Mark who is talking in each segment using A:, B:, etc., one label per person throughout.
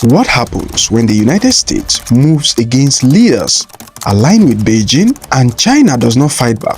A: What happens when the United States moves against leaders aligned with Beijing and China does not fight back?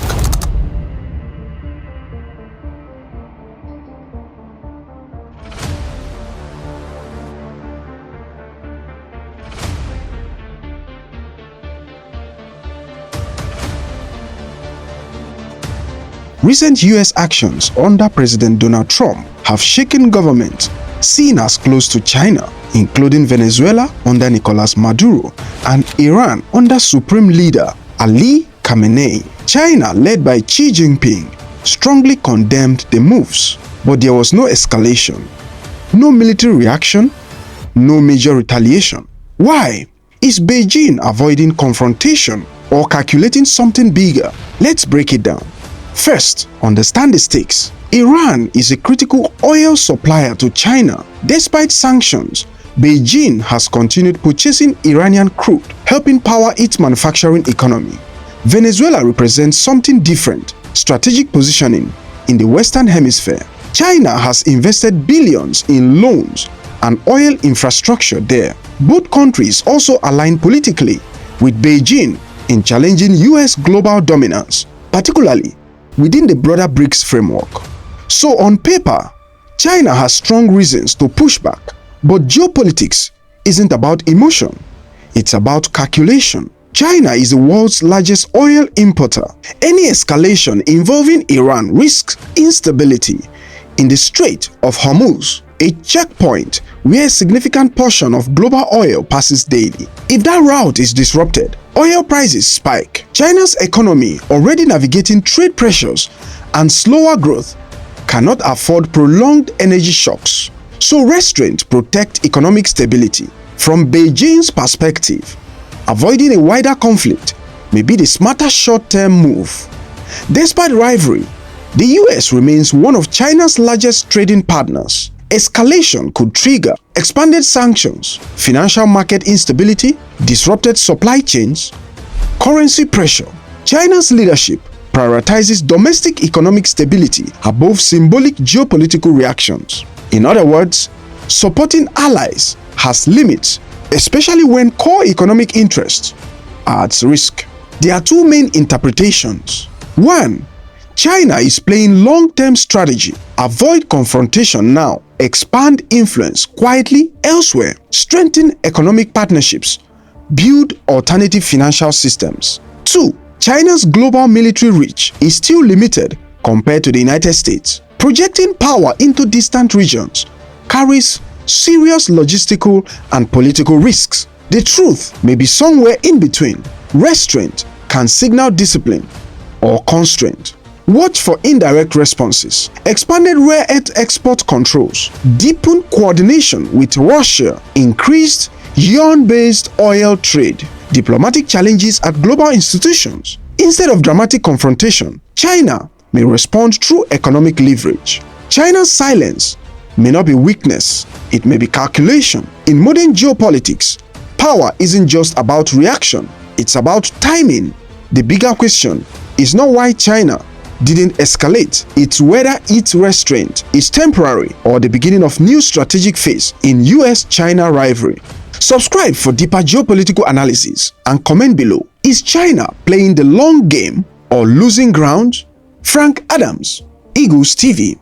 A: Recent US actions under President Donald Trump have shaken governments seen as close to China, including Venezuela under Nicolás Maduro and Iran under Supreme Leader Ali Khamenei. China, led by Xi Jinping, strongly condemned the moves, but there was no escalation, no military reaction, no major retaliation. Why? Is Beijing avoiding confrontation or calculating something bigger? Let's break it down. First, understand the stakes. Iran is a critical oil supplier to China. Despite sanctions, Beijing has continued purchasing Iranian crude, helping power its manufacturing economy. Venezuela represents something different: strategic positioning in the Western Hemisphere. China has invested billions in loans and oil infrastructure there. Both countries also align politically with Beijing in challenging US global dominance, particularly within the broader BRICS framework. So on paper, China has strong reasons to push back, but geopolitics isn't about emotion, it's about calculation. China is the world's largest oil importer. Any escalation involving Iran risks instability in the Strait of Hormuz, a checkpoint where a significant portion of global oil passes daily. If that route is disrupted, oil prices spike. China's economy, already navigating trade pressures and slower growth, cannot afford prolonged energy shocks. So restraint protects economic stability. From Beijing's perspective, avoiding a wider conflict may be the smarter short-term move. Despite rivalry, the US remains one of China's largest trading partners. Escalation could trigger expanded sanctions, financial market instability, disrupted supply chains, currency pressure. China's leadership prioritizes domestic economic stability above symbolic geopolitical reactions. In other words, supporting allies has limits, especially when core economic interests are at risk. There are two main interpretations. One, China is playing long-term strategy. Avoid confrontation now, expand influence quietly elsewhere, strengthen economic partnerships, build alternative financial systems. Two, China's global military reach is still limited compared to the United States. Projecting power into distant regions carries serious logistical and political risks. The truth may be somewhere in between. Restraint can signal discipline or constraint. Watch for indirect responses. Expanded rare earth export controls, deepened coordination with Russia, increased yuan-based oil trade, diplomatic challenges at global institutions. Instead of dramatic confrontation, China may respond through economic leverage. China's silence may not be weakness, it may be calculation. In modern geopolitics, power isn't just about reaction, it's about timing. The bigger question is not why China didn't escalate, it's whether its restraint is temporary or the beginning of new strategic phase in US-China rivalry. Subscribe for deeper geopolitical analysis and comment below. Is China playing the long game or losing ground? Frank Adams, Eagles TV.